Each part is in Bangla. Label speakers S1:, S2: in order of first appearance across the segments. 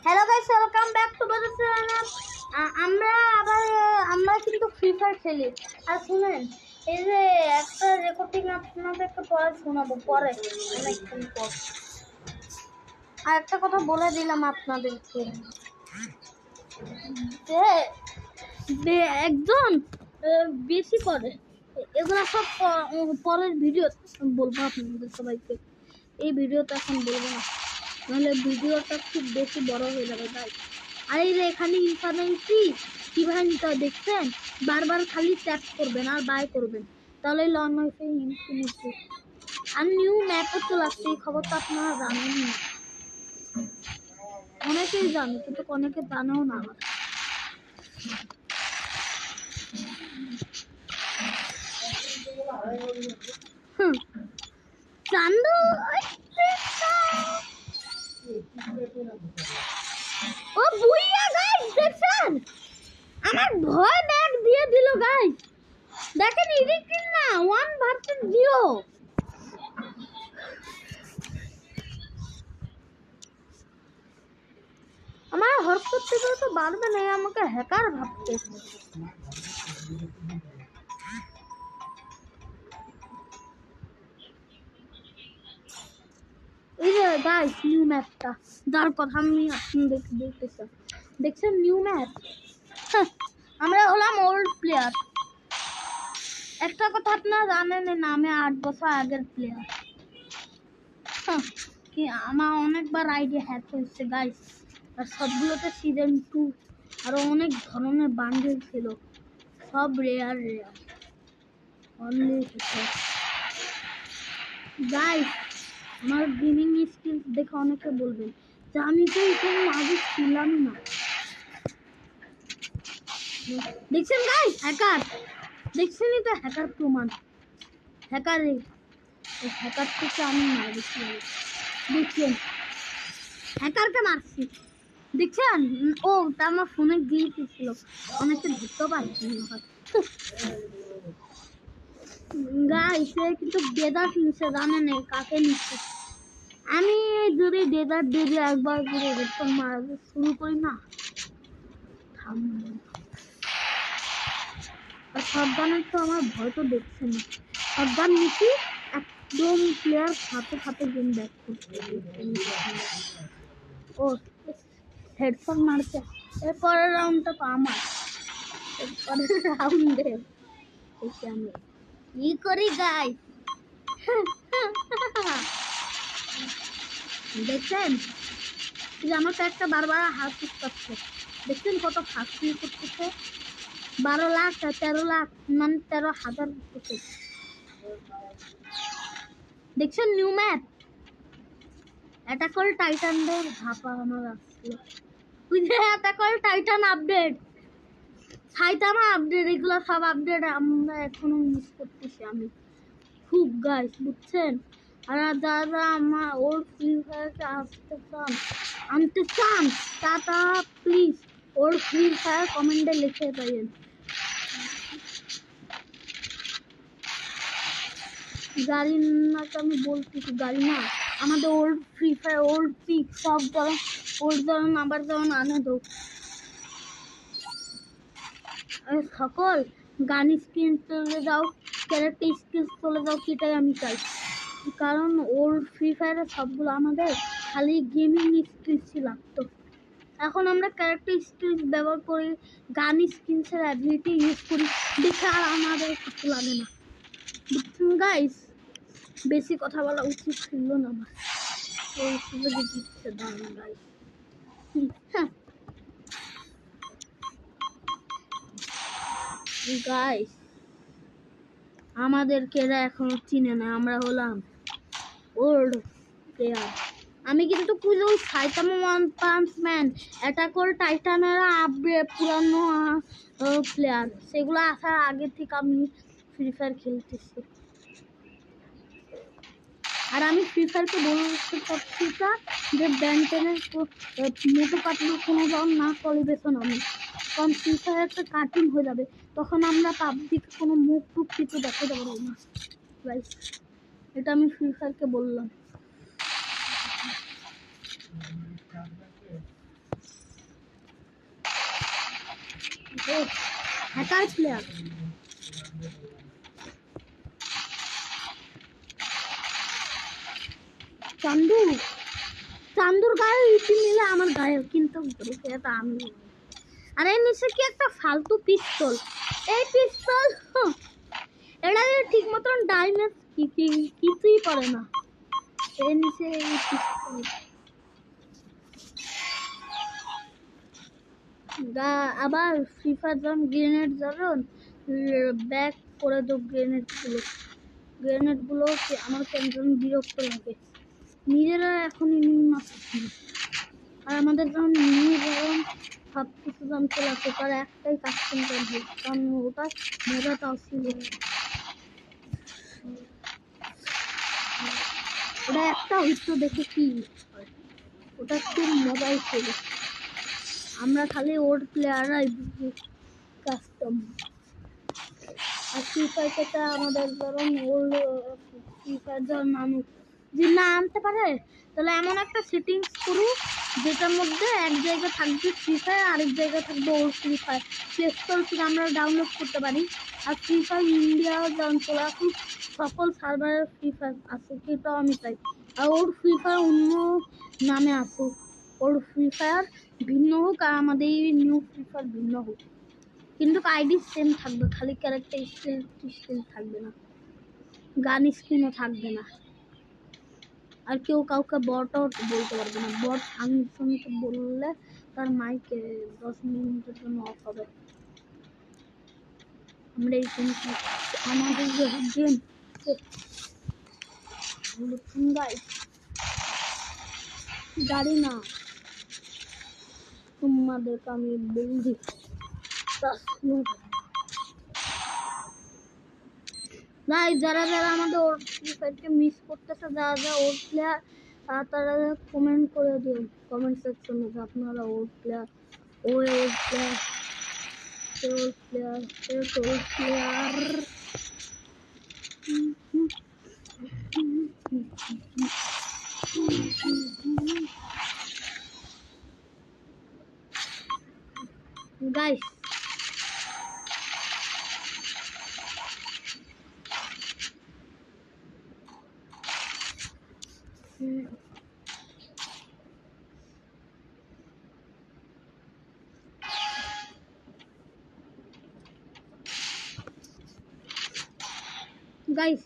S1: Hello guys, welcome back to বাজার চ্যানেল। আমরা কিন্তু ফ্রি ফায়ার খেলি। আর শুনেন, এই যে একটা রেকর্ডিং আপনাদেরকে পরে শোনাবো, পরে অনেকক্ষণ পর। আর একটা কথা বলে দিলাম আপনাদেরকে, যে একজন বেশি করে এগুলা সব পরের ভিডিও বলবো আপনাদের সবাইকে। এই ভিডিওটা এখন বলবো না, নাহলে ভিডিওটা খুব বেশি বড় হয়ে যাবে তাই। আর এই যে এখানে ইনফারেন্সি কিভাবে নিতে হয় দেখছেন, বারবার খালি ট্যাপ করবেন আর বাই করবেন, তাহলে লন ওয়াইফাই ইনফিনিটি। আর নিউ ম্যাপও চলে আসছে, এই খবরটা আপনারা জানেন না, অনেকেই জানে কিন্তু অনেকে জানেও না। চান্দু ও বুইয়া গাইস, দেখছেন আমার ভয় ব্যাগ দিয়ে দিল গাইস। দেখেন এডিটিং না 1 ভার্সেস 0। আমার হরকত থেকে তো বাড়বে না, আমাকে হ্যাকার ভাবতে। এই যে গাইস নিউ ম্যাপটা, যার কথা আমি আপনাদেরকে দেখতেছি, দেখছেন নিউ ম্যাপ। আমরা হলাম ওল্ড প্লেয়ার। একটা কথা আপনারা জানেন না, আমি 8 বছর আগের প্লেয়ার। কি আমার অনেকবার আইডি হ্যাক হয়েছে গাইস, আর সবগুলোতে সিজন 2 আরো অনেক ধরনের বান্ডেল ছিল, সব রেয়ার অনলি গাইস। আমার গেমিং স্কিলস দেখে অনেকে বলবেন যে আমি তো এখানে আগে ছিলামই না। দেখছেন গাইস হ্যাকার, দেখছেনই তো হ্যাকার প্রমাণ। হ্যাকার হ্যাকার থেকে আমি মারছি, দেখছেন হ্যাকারকে মারছি, দেখছেন। ও তা আমার ফোনে গ্লিচ ছিল, অনেকে ধরতে পারছি না গাইস। কিন্তু ডেজার্ট নিচ্ছে, জানেন কাকে নিচ্ছে? আমি যদি ডেজার্ট দিয়ে একবার করে রেডফোন মারা শুরু করি না, আর শটগানের তো আমার ভয় তো দেখছে না। শটগান নিচ্ছি একদম প্লেয়ার হাতে হাতে গেম ব্যাক করছে। ও হেডফোন মারছে, এরপরের রাউন্ডটা তো আমার। এরপরের রাউন্ডে আমি কি করি গাইস, দেখছেন যে আমার একটা বারবার হাত করছে, দেখছেন কত ফাস্ট করতেছে। 12 লাখ 13 লাখ মানে 13,000 দেখছেন নিউ ম্যাপ। অ্যাটাক অল টাইটানদের ভাপা আমার আসলো, বুঝলে? Attack all Titan update, Saitama update, এগুলো সব আপডেট আমরা এখনো মিস করতেছি আমি খুব গাইস, বুঝছেন? আর যারা আমার ওর ফ্রি ফায়ারকে আনতে চান তারা প্লিজ ওর ফ্রি ফায়ার কমেন্টে লিখে পাইবেন। গাড়ি না তো আমি বলতেছি, গাড়ি না, আমাদের old Free Fire old pick সব ধরুন, ওল্ড ধরুন আবার যেমন আনে দো সকল গান স্ক্রিন চলে যাও, ক্যারেক্টার স্কিলস চলে যাও, সেটাই আমি চাই। কারণ ওল্ড ফ্রি ফায়ারের সবগুলো আমাদের খালি গেমিং স্কিলস লাগতো, এখন আমরা ক্যারেক্টার স্কিলস ব্যবহার করি, গান স্কিলসের অ্যাবিলিটি ইউজ করি, দেখে আর আমাদের কিছু লাগে না, বুঝছেন গাইস? বেশি কথা বলা উচিত ছিল না আমার, এই সুযোগে দিচ্ছে দাঁড়ান গাইস। গাইস আমাদেরকে এরা এখনো চিনে না, আমরা হলাম ওল্ড প্লেয়ার। আমি কিন্তু পুরো Saitama one punch man, attack on টাইটানেরা আপডেট পুরানো প্লেয়ার, সেগুলো আসার আগে থেকে আমি ফ্রি ফায়ার খেলতেছি। আর আমি ফ্রি ফায়ারকে বলতে চাচ্ছি যে ব্যান্টেনের মোটো পাতলু কোনো জন না কলিবেশন আমি, কারণ ফ্রি ফায়ার একটা কার্টুন হয়ে যাবে, তখন আমরা পাবলিক কোনো মুখ টুক কিছু দেখাতে পারবো না গাইস, এটা আমি ফ্রি ফায়ারকে বললাম। Hacker player. চান্দু, চান্দুর গায়ে ইটি নিলে আমার গায়ে কিন্তু এটা আমি। আর এর নিচে কি একটা ফালতু পিস্তল, এই পিস্তল এটা ঠিক মতন ডাইমেজ কিছুই করে না। এর নিচে এই পিস্তল আবার ফ্রি ফায়ার যখন গ্রেনেড যখন ব্যাক করে দো গ্রেনেডগুলো আমার কেমন বিরক্ত লাগে। নিজেরা এখন এনিমি মারছে আর আমাদের যখন নিয়ে যখন সব কিছু যখন চলাতে পারে একটাই কাস্টম করবে, কারণ ওটা মজাটাও ছিল। ওটা একটা হইতো দেখে কি ওটা খুব মজাই ছিল। আমরা খালি ওর প্লেয়াররাই কাস্টম। আর ফ্রি ফায়ারটা আমাদের ধরুন ওর ফ্রি ফায়ার যখন মানুষ যদি না আনতে পারে তাহলে এমন একটা সেটিংস করি যেটার মধ্যে এক জায়গায় থাকবে ফ্রি ফায়ার, আরেক জায়গায় থাকবে ওর ফ্রি ফায়ার। প্লে স্টোর থেকে আমরা ডাউনলোড করতে পারি। আর ফ্রি ফায়ার ইন্ডিয়া যখন চলে আসুন সকল সার্ভারের ফ্রি ফায়ার আসুক, এটাও আমি চাই। আর ওর ফ্রি ফায়ার অন্য নামে আসুক, ওর ফ্রি ফায়ার ভিন্ন হোক আর আমাদের নিউ ফ্রি ফায়ার ভিন্ন হোক, কিন্তু আইডি সেম থাকবে, খালি ক্যারেক্টার স্কিল থাকবে না, গান স্কিনও থাকবে না। আর কেউ কাউকে বটও বলতে পারবে না। বট ফাংশনকে বললে তার মাইকে 10 মিনিটের জন্য অফ হবে। আমরা এই আমাদের গেম গাড়ি না, তোমাদেরকে আমি বলছি ভাই, যারা যারা আমাদের ওর ফ্রি ফায়ারকে মিস করতেছে, যারা যারা ওর প্লেয়ার তারা কমেন্ট করে দিন কমেন্ট সেকশনে যে আপনারা ওর প্লেয়ার, ওর প্লেয়ার, ওর প্লেয়ার, ওর প্লেয়ার। গাইস guys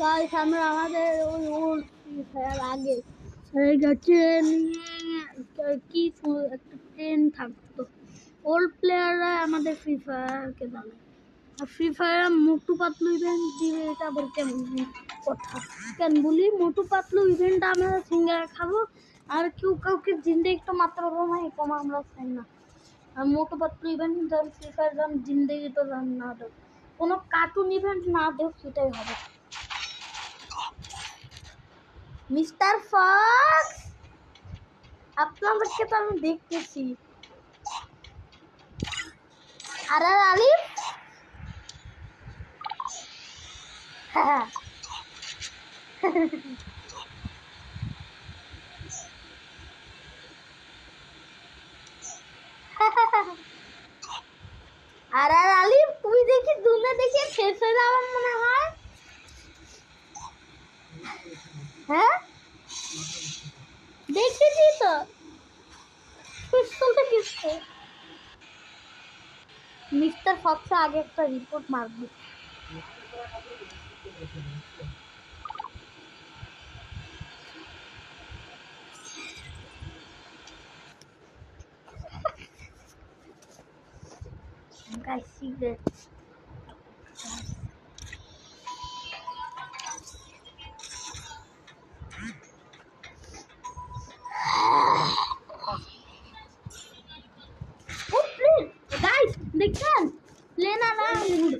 S1: গাইস আমরা আমাদের ওই ওল্ড ফ্রি ফায়ার আগে ট্রেন কি একটা ট্রেন থাকতো, ওল্ড প্লেয়াররা আমাদের ফ্রি ফায়ারকে জানে। আর free fire Motu Patlu event দিবে, এটা আবার কেমন কথা? কেন বলি মোটু পাতলু ইভেন্ট আমরা সিঙ্গার খাবো আর কেউ কাউকে জিন্দেগি তো মাত্র না, কম আমরা চাই না। আর মোটু পাতলু ইভেন্ট যেন ফ্রি ফায়ার যেন জিন্দেগি তো যেন না দেখ, কোনো কার্টুন ইভেন্ট না দেখ, সেটাই হবে। মিস্টার ফক্স আপনাদেরকে তো আমি দেখতেছি। আর আলিফ হ্যাঁ আর আলিফ তুই দেখি দুনে দেখে শেষ হয়ে যাওয়ার মনে হয়। হ্যাঁ দেখেছি তো পিস্তলটা কিসে। মিস্টার ফক্স আগে একটা রিপোর্ট মারবো। গাইস সিগারেট গাইস দেখছেন প্লেন আলা মুড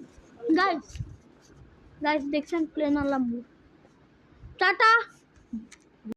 S1: গাইস দেখছেন প্লেন আলা মুড টাটা